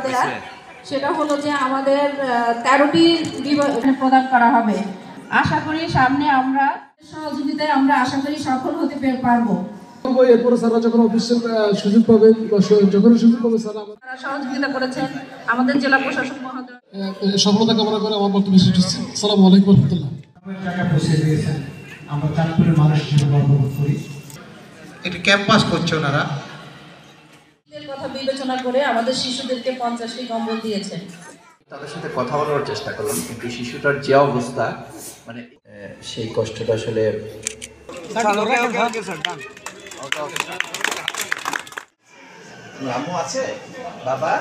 দেয়া সেটা হলো যে আমাদের 13টি বিভাগ প্রদান করা হবে। আশা করি সামনে আমরা সহযোগিতায় আমরা আশা করি সফল হতে পারবো। এরপরে স্যাররা যখন অফিসের সুযোগ পাবেন বা যখন সুযোগ পাবে স্যার তারা সহযোগিতা করেছেন আমাদের জেলা প্রশাসক মহোদয়। সফলতা কামনা করে আমার বক্তব্য শেষ করছি। আসসালামু আলাইকুম ওয়া রাহমাতুল্লাহ। টাকা পৌঁছে দিয়েছেন, আমরা চাঁদপুরের মানুষ হিসেবে গর্ববোধ করি। একটি ক্যাম্পাস করছে ওনারা, কথা বিবেচনা করে আমাদের শিশুদেরকে 50টি কম্বল দিয়েছেন। তাদের সাথে কথা বলার চেষ্টা করলাম, কিন্তু শিশুটার যে অবস্থা, মানে সেই কষ্টটা আসলে আম্মু আছে বাবা